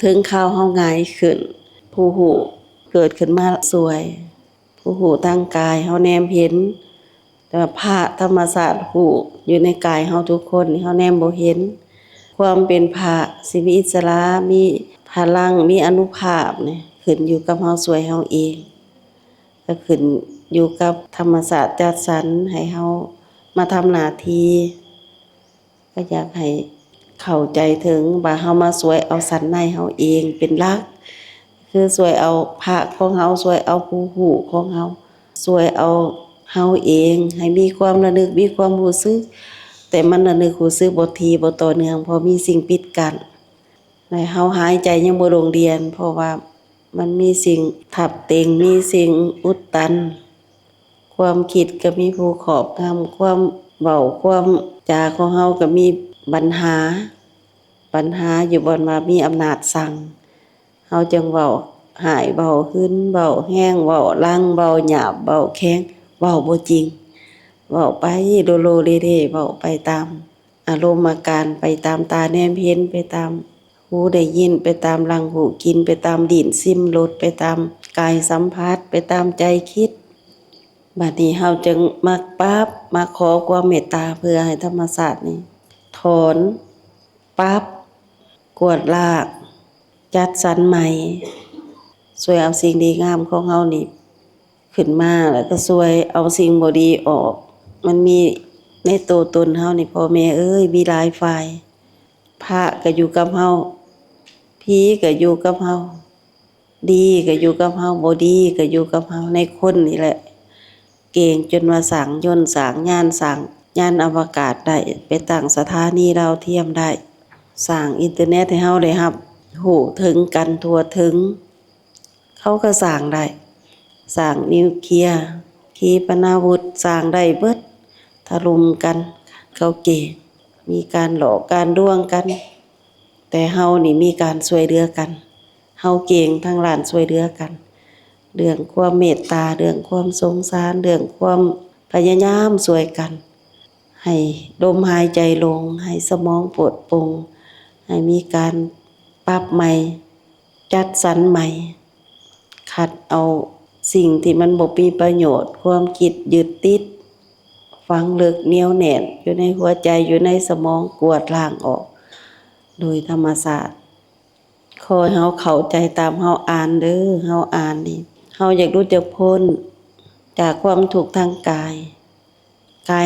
ถึงข่าวเฮาง่ายขึ้นผู้หูเกิดขึ้นมาสวยผู้หูทางกายเฮาแนมเห็นแต่ว่าพระธรรมศาสตร์หูอยู่ในกายเฮาทุกคนเฮาแนมบ่เห็นความเป็นพระสิมีอิสระมีพลังมีอานุภาพนี่ขึ้นอยู่กับเฮาสวยเฮาเองก็ขึ้นอยู่กับธรรมศาสตร์จัดสรรให้เฮามาทำหน้าที่ก็อยากให้เข้าใจถึงว่าเฮามาสวยเอาสันในเฮาเองเป็นหลักคือสวยเอาพระของเฮาสวยเอาผู้หูของเฮาสวยเอาเฮาเองให้มีความระลึกมีความรู้สึกแต่มันระลึกรู้สึกบ่ถี่บ่ต่อเนื่องเพราะมีสิ่งปิดกั้นในเฮาหายใจยังบ่ลงเรียนเพราะว่ามันมีสิ่งทับเต็งมีสิ่งอุดตันความคิดก็มีผู้ครอบงำความเว้าความจาของเฮาก็มีปัญหาอยู่บ่อนว่ามีอำนาจสั่งเฮาจึงเว้าหายเว้าขึ้นเว้าแห้งเว้าลังเว้าหยาบเว้าแข็งเว้าบ่จริงเว้าไปโลโลเลเลเว้าไปตามอารมณ์อาการไปตามตาแนมเห็นไปตามหูได้ยินไปตามรังหูกินไปตามลิ้นชิมรสไปตามกายสัมผัสไปตามใจคิดบัดนี้เฮาจึงมักปรับมาขอความเมตตาเพื่อให้ธรรมศาสตร์นี่ถอนปรับกวดลากจัดสรรใหม่ช่วยเอาสิ่งดีงามของเฮานี่ขึ้นมาแล้วก็ช่วยเอาสิ่งบ่ดีออกมันมีในตัวตนเฮานี่พ่อแม่เอ้ยมีหลายฝ่ายพระก็อยู่กับเฮาผีก็อยู่กับเฮาดีก็อยู่กับเฮาบ่ดีก็อยู่กับเฮาในคนนี่แหละเก่งจนว่าสร้างยนต์สร้างยานอวกาศได้ไปตั้งสถานีดาวเทียมได้สร้างอินเทอร์เน็ตให้เฮาได้รับหูถึงกันทั่วถึงเขาก็สร้างได้สร้างนิวเคลียร์ขีปนาวุธสร้างได้เบิดถล่มกันเขาเก่งมีการหลอกการลวงกันแต่เฮานี่มีการช่วยเหลือกันเฮาเก่งทั้งล้านช่วยเหลือกันเรื่องความเมตตาเรื่องความสงสารเรื่องความพยายามช่วยกันให้ลมหายใจลงให้สมองปลดปลงให้มีการปรับใหม่จัดสรรใหม่ขัดเอาสิ่งที่มันบ่มีประโยชน์ความคิดยึดติดฝังลึกเหนียวแน่นอยู่ในหัวใจอยู่ในสมองกวาดล้างออกโดยธรรมศาสตร์ขอให้เฮาเข้าใจตามเฮาอ่านเด้อเฮาอ่านนี่เฮาอยากรู้จักพ้นจากความทุกข์ทางกาย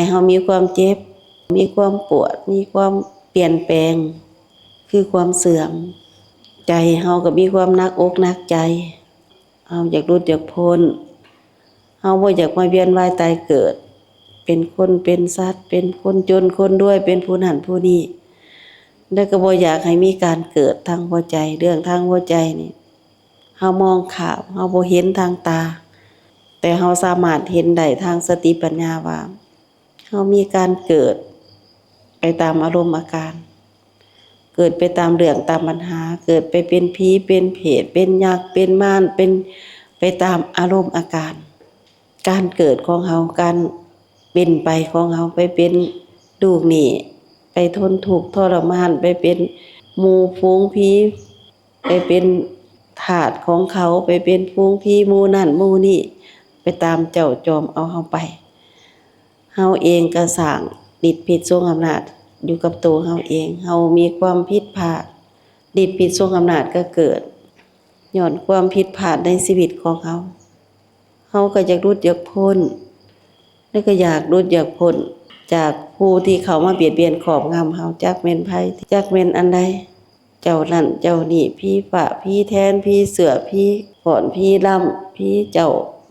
เฮามีความเจ็บมีความปวดมีความเปลี่ยนแปลงคือความเสื่อมใจเฮาก็มีความหนักอกหนักใจเฮาอยากรู้จักพ้นเฮาบ่อยากมาเวียนว่ายตายเกิดเป็นคนเป็นสัตว์เป็นคนจนคนรวยเป็นผู้นั้นผู้นี้แล้วก็บ่อยากให้มีการเกิดทางหัวใจเรื่องทางหัวใจนี่เฮามองข้ามเฮาบ่เห็นทางตาแต่เฮาสามารถเห็นได้ทางสติปัญญาว่าเฮามีการเกิดไปตามอารมณ์อาการเกิดไปตามเรื่องตามปัญหาเกิดไปเป็นผีเป็นเผชเป็นยักษ์เป็นมารเป็นไปตามอารมณ์อาการการเกิดของเฮาการเป็นไปของเฮาไปเป็นลูกหนี้ไปทนทุกข์ทรมานไปเป็นหมู่ฝูงผีไปเป็นทาสของเขาไปเป็นฝูงผีหมู่นั่นหมู่นี่ไปตามเจ้าจอมเอาเฮาไปเฮาเองก็สร้างฤทธิ์ผิดทรงอำนาจอยู่กับตัวเฮาเองเฮามีความผิดพลาดฤทธิ์ผิดทรงอำนาจก็เกิดย้อนความผิดพลาดในชีวิตของเฮาก็อยากรู้จักพ้นแล้วก็อยากรู้จักพ้นจากผู้ที่เขามาเบียดเบียนครอบงำเฮาจักแม่นไผจักแม่นอันใดเจ้านั่นเจ้านี่พี่ฝะพี่แทนพี่เสือพี่ก่อนพี่ล่ำพี่เจ้า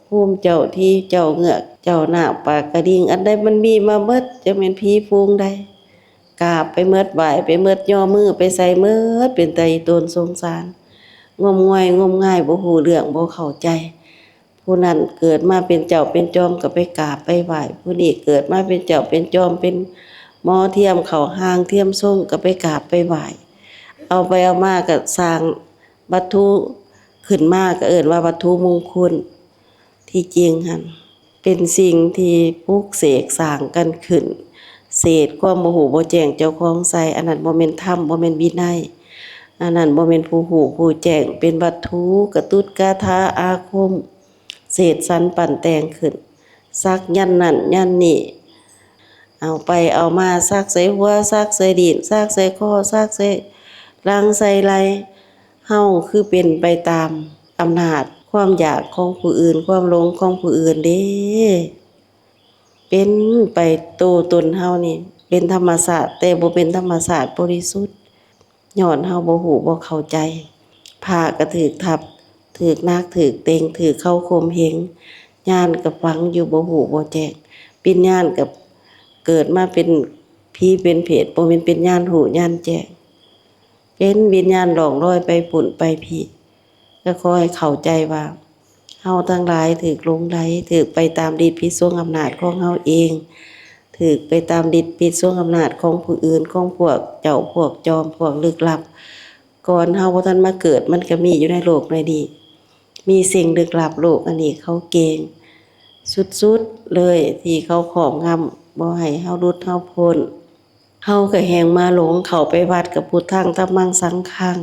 ภูมิเจ้าที่เจ้าเงือกเจ้าหน้าปากกระดิ่งอันใดมันมีมาเบิดจะแม่นพี่ฟูงใดกราบไปเมิดไหวไปเมิดย่อมือไปใส่เมิดเป็นไตตนสงสารงมงวยงมง่ายบ่ฮู้เรื่องบ่เข้าใจผู้นั้นเกิดมาเป็นเจ้าเป็นจอมก็ไปกราบไปไหว้ผู้นี้เกิดมาเป็นเจ้าเป็นจอมเป็นหมอเทียมเข้าห้างเทียมส่งก็ไปกราบไปไหว้เอาไปเอามาก็สร้างวัตถุขึ้นมาก็เอิ้นว่าวัตถุมงคลที่จริงหั่นเป็นสิ่งที่ปลุกเสกสร้างกันขึ้นเศษความโมโหบ่แจ้งเจ้าของใส่อันนั้นบ่แม่นธรรมบ่แม่นวินัย อันนั้นบ่แม่นผู้ฮู้ผู้แจ้งเป็นวัตถุกระตุ้นกาถาอาคมเศษสันปั่นแต่งขึ้นซักยันนั่นยันนี่เอาไปเอามาซักใส่หัวซักใส่ดินซักใส่คอซักใส่หลังใส่ไหล่เฮาคือเป็นไปตามอำนาจความอยากของผู้อื่นความหลงของผู้อื่นเด้เป็นไปโตตนเฮานี่เป็นธรรมชาติแต่บ่เป็นธรรมชาติบริสุทธิ์ย้อนเฮาบ่ฮู้บ่เข้าใจผ้าก็ถูกทับถูกนักถูกเต็งถูกเข้าข่มเหงญาณก็ฝังอยู่บ่ฮู้บ่แจ้งปิญญาณก็เกิดมาเป็นผีเป็นเพศบ่แม่นเป็นญาณหูญาณแจ้งเป็นวิญญาณหลอกลอยไปปุ่นไปผีก็ขอให้เข้าใจว่าเฮาทั้งหลายถูกหลงไหลถูกไปตามฤทธิ์พิษสงอำนาจของเฮาเองถูกไปตามฤทธิ์พิษสงอำนาจของผู้อื่นของพวกเจ้าพวกจอมพวกลึกลับก่อนเฮาบ่ทันมาเกิดมันก็มีอยู่ในโลกนี้มีสิ่งลึกลับโลกอันนี้เขาเก่งสุดๆเลยที่เขาครอบงำบ่ให้เฮาหลุดเฮาพ้นเฮาก็แฮงมาหลงเข้าไปวัดกับพุทธังธัมมังสังฆัง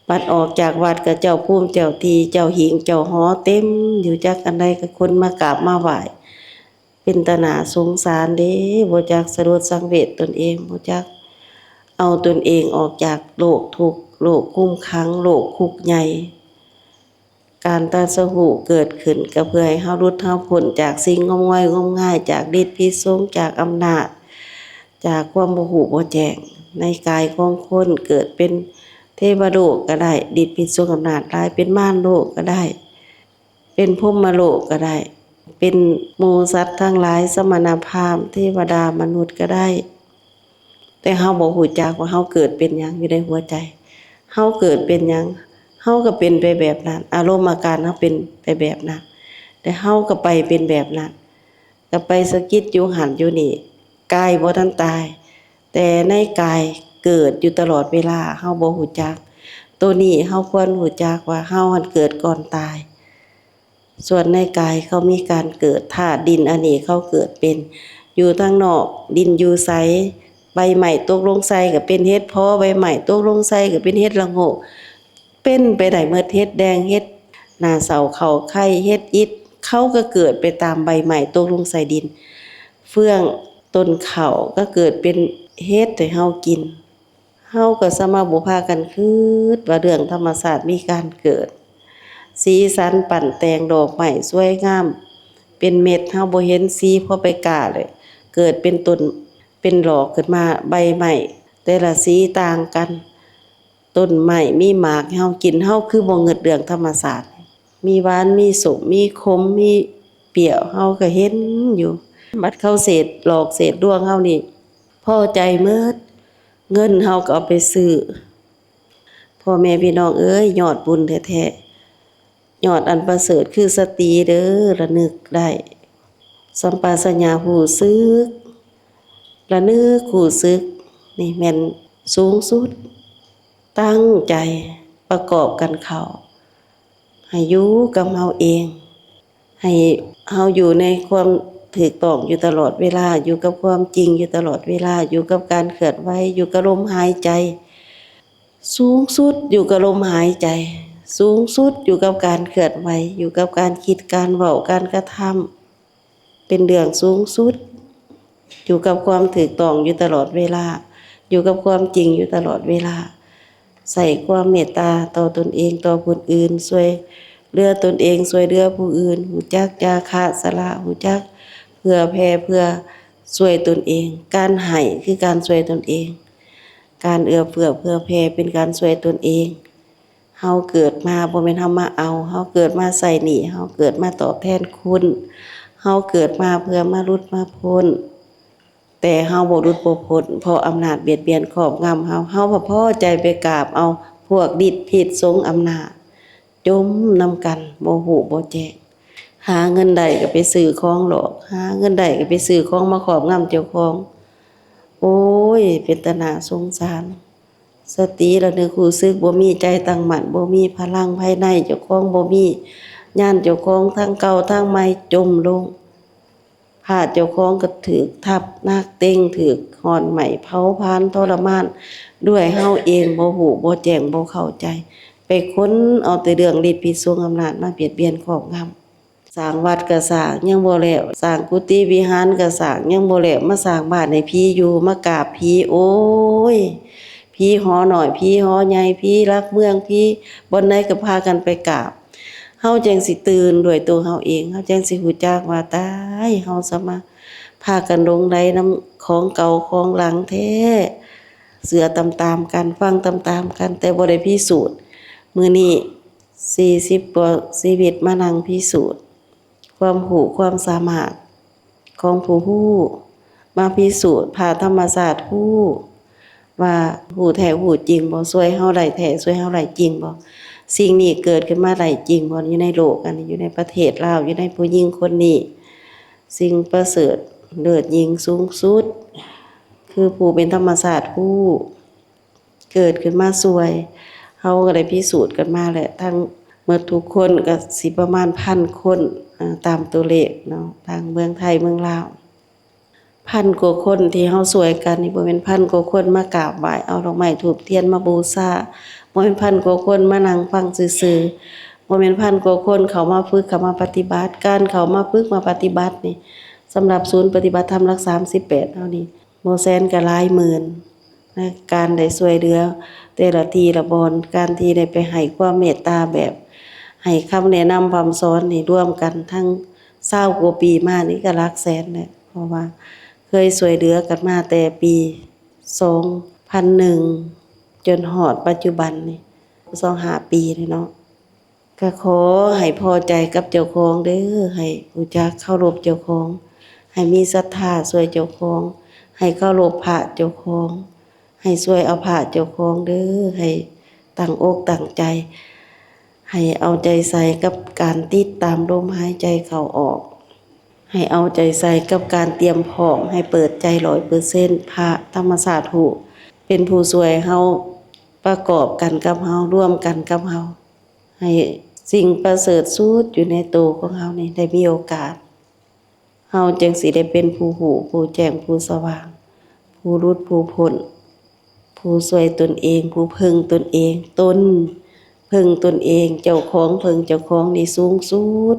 บัดออกจากวัดกับเจ้าภูมิเจ้าทีเจ้าหิงเจ้าหอเต็มอยู่จักอันใดก็คนมากราบมาไหว้เป็นตาหนาสงสารเด้บ่จักสลดสังเวชตนเองบ่จักเอาตนเองออกจากโลกทุกข์โลกคุ้มขังโลกคุกใหญ่การตรัสรู้เกิดขึ้นก็เพื่อให้เฮาหลุดเฮาพ้นจากสิ่งงมงายงมง่ายจากฤทธิ์พิษสงจากอำนาจจากความบ่ฮู้บ่แจ้งในกายของคนเกิดเป็นเทวโลกก็ได้ฤทธิ์พิษสงอำนาจหลายเป็นมารโลกก็ได้เป็นพรหมโลกก็ได้เป็นหมู่สัตว์ทั้งหลายสมณพราหมณ์เทวดามนุษย์ก็ได้แต่เฮาบ่ฮู้จักว่าเฮาเกิดเป็นหยังอยู่ในหัวใจเฮาเกิดเป็นหยังเฮาก็เป็นไปแบบนั้นอารมณ์อาการเฮาเป็นไปแบบนั้นแต่เฮาก็ไปเป็นแบบนั้นก็ไปสะกิดอยู่หันอยู่นี่กายบ่ทันตายแต่ในกายเกิดอยู่ตลอดเวลาเฮาบ่ฮู้จักตัวนี้เฮาควรฮู้จักว่าเฮาหันเกิดก่อนตายส่วนในกายเขามีการเกิดธาตุดินอันนี้เขาเกิดเป็นอยู่ทางนอกดินอยู่ไสใบไม้ตกลงใส่ก็เป็นเห็ดเพาะใบไม้ตกลงใส่ก็เป็นเห็ดละโงกเป็นไปได้หมดเห็ดแดงเห็ดหน้าเสาเข้าไข่เห็ดอิฐเขาก็เกิดไปตามใบไม้ตกลงใส่ดินเฟื่องต้นข้าวก็เกิดเป็นเห็ดให้เฮากินเฮาก็สมาบ่พากันคิดว่าเรื่องธรรมชาติมีการเกิดสีสันปั่นแต่งดอกไม้สวยงามเป็นเม็ดเฮาบ่เห็นสีพอไปกาเลยเกิดเป็นต้นเป็นหลอกขึ้นมาใบไม้แต่ละสีต่างกันต้นไม้มีหมากให้เฮากินเฮาคือบ่เงิดเรื่องธรรมชาติมีหวานมีสุกมีขมมีเปรี้ยวเฮาก็เห็นอยู่บัดเข้าเศษหลอกเศษดวงเฮานี่พอใจเมิดเงินเฮาก็เอาไปซื้อพ่อแม่พี่น้องเอ้ยยอดบุญแท้ๆยอดอันประเสริฐคือสติเด้อระนึกได้สัมปชัญญะหู้สึกระนึกหู้สึกนี่แม่นสูงสุดตั้งใจประกอบกันเข้าให้อยู่กับเฮาเองให้เฮาอยู่ในความถูกต้องอยู่ตลอดเวลาอยู่กับความจริงอยู่ตลอดเวลาอยู่กับการเคลื่อนไหวอยู่กับลมหายใจสูงสุดอยู่กับลมหายใจสูงสุดอยู่กับการเคลื่อนไหวอยู่กับการคิดการเว้าการกระทำเป็นเรื่องสูงสุดอยู่กับความถูกต้องอยู่ตลอดเวลาอยู่กับความจริงอยู่ตลอดเวลาใส่ความเมตตาต่อตนเองต่อผู้อื่นช่วยเหลือตนเองช่วยเหลือผู้อื่นรู้จักจาคะสละรู้จักเพื่อแผ่เพื่อช่วยตนเองการให้คือการช่วยตนเองการเอื้อเฟื้อเพื่อแผ่เป็นการช่วยตนเองเฮาเกิดมาบ่แม่นเฮามาเอาเฮาเกิดมาใส่หนี้เฮาเกิดมาตอบแทนคุณเฮาเกิดมาเพื่อมาหลุดมาพ้นแต่เฮาบ่หลุดบ่พ้นเพราะอำนาจเบียดเบียนครอบงำเฮาบ่พอใจไปกราบเอาพวกฤทธิ์พิษสงอำนาจจมนำกันบ่ฮู้บ่แจ้งหาเงินได้ก็ไปซื้อของหลอกหาเงินได้ก็ไปซื้อของมาครอบงำเจ้าของโอ้ยเป็นตาน่าสงสารสติระลึกรู้สึกบ่มีใจตั้งมั่นบ่มีพลังภายในเจ้าของบ่มีญาณเจ้าของทั้งเก่าทั้งใหม่จมลงไผ พระเจ้าของก็ถูกทับนักเต็งถูกฮ้อนไหม้เผาผลาญทรมานด้วยเฮาเองบ่ฮู้บ่แจ้งบ่เข้าใจไปค้นเอาแต่เรื่องฤทธิ์พิษสงอำนาจมาเบียดเบียนครอบงำสร้างวัดก็สร้างยังบ่แล้วสร้างกุฏิวิหารก็สร้างยังบ่แล้วมาสร้างบ้านให้ผีอยู่มากราบผีโอ้ยผีหอน้อยผีหอใหญ่ผีรักเมืองผีบ่ไหนก็พากันไปกราบเฮาจังสิตื่นด้วยตัวเฮาเองเฮาจังสิรู้จักว่าตายเฮาสมาพากันหลงใดนำของเก่าของหลังแท้เสือตามๆกันฟังตามๆกันแต่บ่ได้พิสูจน์มื้อนี้40กว่าชีวิตมานั่งพิสูจน์ความรู้ความสามารถของผู้รู้มาพิสูจน์ผ่าธรรมศาสตร์รู้ว่ารู้แท้รู้จริงบ่ช่วยเฮาได้แท้ช่วยเฮาได้จริงบ่สิ่งนี้เกิดขึ้นมาได้จริงบ่อยู่ในโลกอันนี้อยู่ในประเทศลาวอยู่ในผู้หญิงคนนี้สิ่งประเสริฐเลิศยิ่งสูงสุดคือผู้เป็นธรรมศาสตร์ผู้เกิดขึ้นมาช่วยเฮาก็ได้พิสูจน์กันมาแหละทั้งหมดทุกคนก็สิประมาณ1,000คนตามตัวเลขเนาะทางเมืองไทยเมืองลาว1,000 กว่าคนที่เฮาช่วยกันนี่บ่แม่น1,000 กว่าคนมากราบไหว้เอาดอกไม้ธูปเทียนมาบูชาบ่แม่น1,000 กว่าคนมานั่งฟังซื่อๆบ่แม่น1,000 กว่าคนเข้ามาฝึกเข้ามาปฏิบัติการเข้ามาฝึกมาปฏิบัตินี่สำหรับศูนย์ปฏิบัติธรรมรักษา18เฮานี่บ่แสนก็หลายหมื่นนะการได้ช่วยเหลือแต่ละทีละบอนการที่ได้ไปให้ความเมตตาแบบให้คำแนะนำคำสอนนี่ร่วมกันทั้ง20 กว่าปีมานี่ก็หลักแสนแหละเพราะว่าเคยช่วยเหลือกันมาแต่ปี2001จนฮอดปัจจุบันนี่25 ปีเลยเนาะก็ขอให้พอใจกับเจ้าของเด้อให้รู้จักเคารพเจ้าของให้มีศรัทธาช่วยเจ้าของให้เคารพพระเจ้าของให้ช่วยเอาพระเจ้าของเด้อให้ตั้งอกตั้งใจให้เอาใจใส่กับการติดตามลมหายใจเข้าออกให้เอาใจใส่กับการเตรียมพร้อมให้เปิดใจ 100% พระธรรมศาสตร์ผู้เป็นผู้ช่วยเฮาประกอบกันกับเฮาร่วมกันกับเฮาให้สิ่งประเสริฐสุดอยู่ในตัวของเฮานี่ได้มีโอกาสเฮาจึงสิได้เป็นผู้รู้ผู้แจ้งผู้สว่างผู้หลุดผู้พ้นผู้ช่วยตนเองผู้พึ่งตนเองตนพึ่งตนเองเจ้าของพึ่งเจ้าของนี่สูงสุด